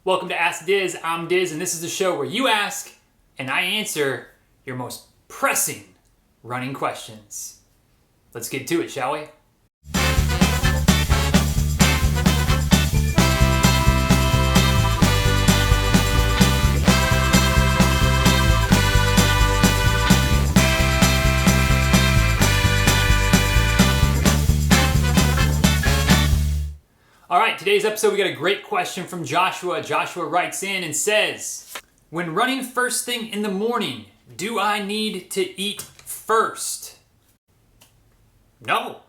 Welcome to Ask Diz. I'm Diz, and this is the show where you ask and I answer your most pressing running questions. Let's get to it, shall we? All right, today's episode, we got a great question from Joshua. Joshua writes in and says, when running first thing in the morning, do I need to eat first? No.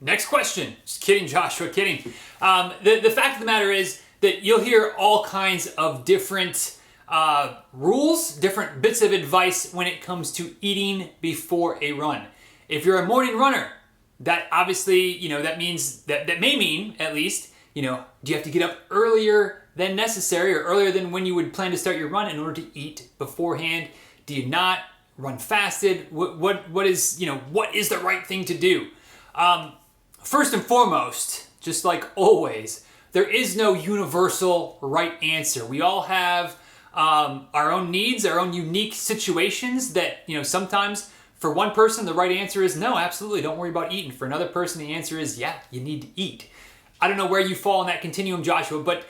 Next question. Just kidding, Joshua, kidding. The fact of the matter is that you'll hear all kinds of different rules, different bits of advice when it comes to eating before a run. If you're a morning runner, that obviously, that means, that may mean, at least, do you have to get up earlier than necessary or earlier than when you would plan to start your run in order to eat beforehand? Do you not run fasted? What is the right thing to do? First and foremost, just like always, there is no universal right answer. We all have our own needs, our own unique situations that, sometimes for one person, the right answer is no, absolutely, don't worry about eating. For another person, the answer is, yeah, you need to eat. I don't know where you fall in that continuum, Joshua, but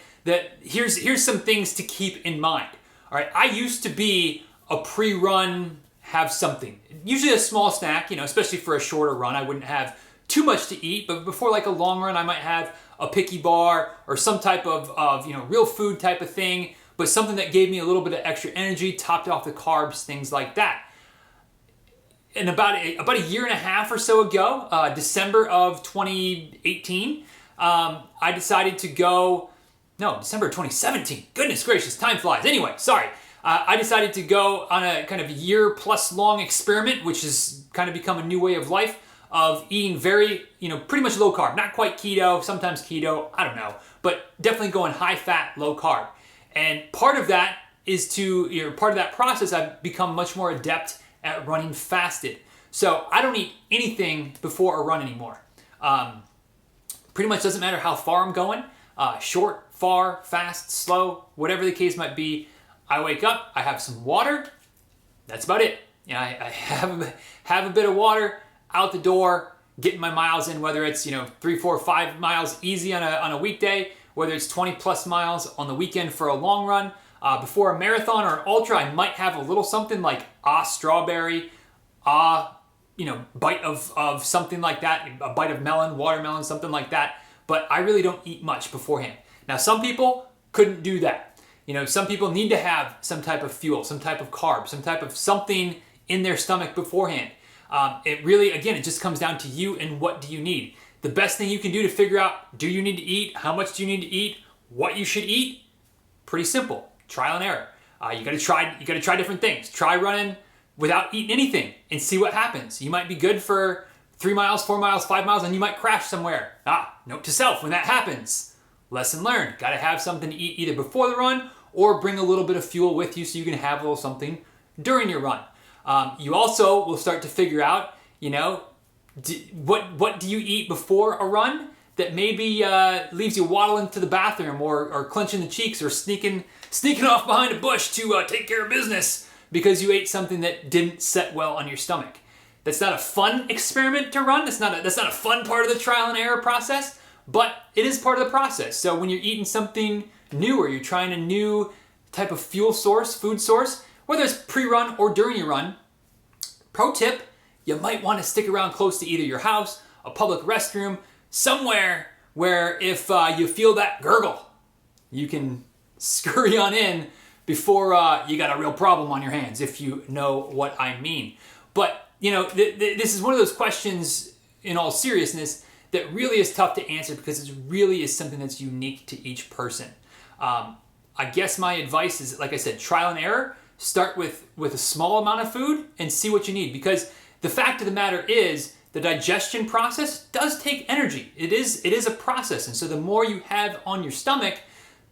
here's some things to keep in mind. All right, I used to be a pre-run, have something. Usually a small snack, especially for a shorter run. I wouldn't have too much to eat, but before like a long run, I might have a picky bar or some type of real food type of thing, but something that gave me a little bit of extra energy, topped off the carbs, things like that. And about a year and a half or so ago, December of 2018, I decided to go, December of 2017. Goodness gracious, time flies. Anyway, sorry. I decided to go on a kind of year plus long experiment, which has kind of become a new way of life, of eating very, pretty much low carb. Not quite keto, sometimes keto, I don't know. But definitely going high fat, low carb. And part of that is part of that process, I've become much more adept at running fasted. So I don't eat anything before a run anymore. Pretty much doesn't matter how far I'm going, short, far, fast, slow, whatever the case might be. I wake up, I have some water, that's about it. I have a bit of water, out the door, getting my miles in, whether it's 3, 4, 5 miles easy on a weekday, whether it's 20 plus miles on the weekend for a long run. Before a marathon or an ultra, I might have a little something like a strawberry, bite of something like that, a bite of melon, watermelon, something like that. But I really don't eat much beforehand. Now, some people couldn't do that. Some people need to have some type of fuel, some type of carb, some type of something in their stomach beforehand. It really, again, it just comes down to you and what do you need. The best thing you can do to figure out, do you need to eat? How much do you need to eat? What you should eat? Pretty simple. Trial and error. You got to try different things. Try running without eating anything and see what happens. You might be good for 3 miles, 4 miles, 5 miles, and you might crash somewhere. Note to self when that happens. Lesson learned. Got to have something to eat either before the run or bring a little bit of fuel with you so you can have a little something during your run. You also will start to figure out, what do you eat before a run that maybe leaves you waddling to the bathroom or clenching the cheeks or sneaking off behind a bush to take care of business because you ate something that didn't set well on your stomach. That's not a fun experiment to run. That's not a fun part of the trial and error process, but it is part of the process. So when you're eating something new or you're trying a new type of food source, whether it's pre-run or during your run, pro tip, you might want to stick around close to either your house, a public restroom, somewhere where if you feel that gurgle, you can scurry on in before you got a real problem on your hands, if you know what I mean. But, this is one of those questions, in all seriousness, that really is tough to answer because it really is something that's unique to each person. I guess my advice is, like I said, trial and error. Start with a small amount of food and see what you need, because the fact of the matter is the digestion process does take energy. It is a process, and so the more you have on your stomach,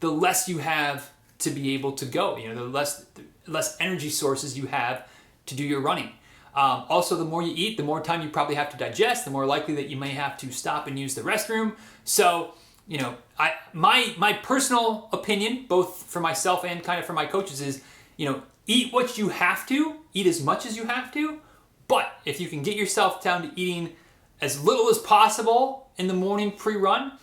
the less you have to be able to go. The less energy sources you have to do your running. Also, the more you eat, the more time you probably have to digest, the more likely that you may have to stop and use the restroom. So my personal opinion, both for myself and kind of for my coaches, is, eat what you have to, eat as much as you have to, but if you can get yourself down to eating as little as possible in the morning pre-run,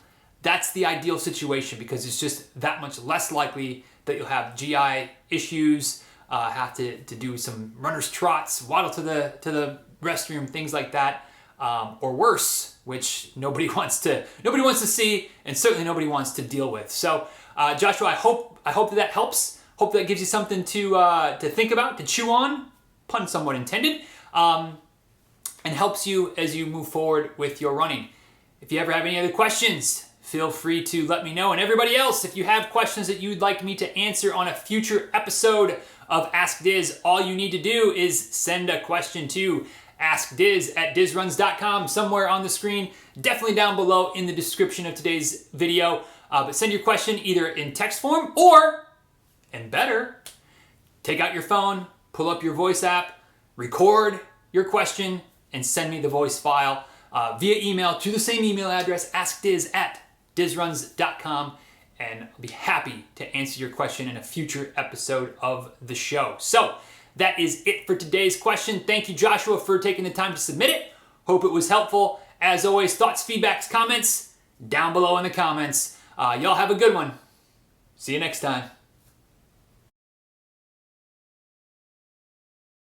that's the ideal situation, because it's just that much less likely that you'll have GI issues, have to do some runner's trots, waddle to the restroom, things like that, or worse, which nobody wants to see, and certainly nobody wants to deal with. So, Joshua, I hope that helps. Hope that gives you something to think about, to chew on, pun somewhat intended, and helps you as you move forward with your running. If you ever have any other questions, feel free to let me know. And everybody else, if you have questions that you'd like me to answer on a future episode of Ask Diz, all you need to do is send a question to askdiz@dizruns.com, somewhere on the screen, definitely down below in the description of today's video. But send your question either in text form or, and better, take out your phone, pull up your voice app, record your question, and send me the voice file via email to the same email address, askdiz@dizruns.com, and I'll be happy to answer your question in a future episode of the show. So that is it for today's question. Thank you, Joshua, for taking the time to submit it. Hope it was helpful. As always, thoughts, feedbacks, comments, down below in the comments. Y'all have a good one. See you next time.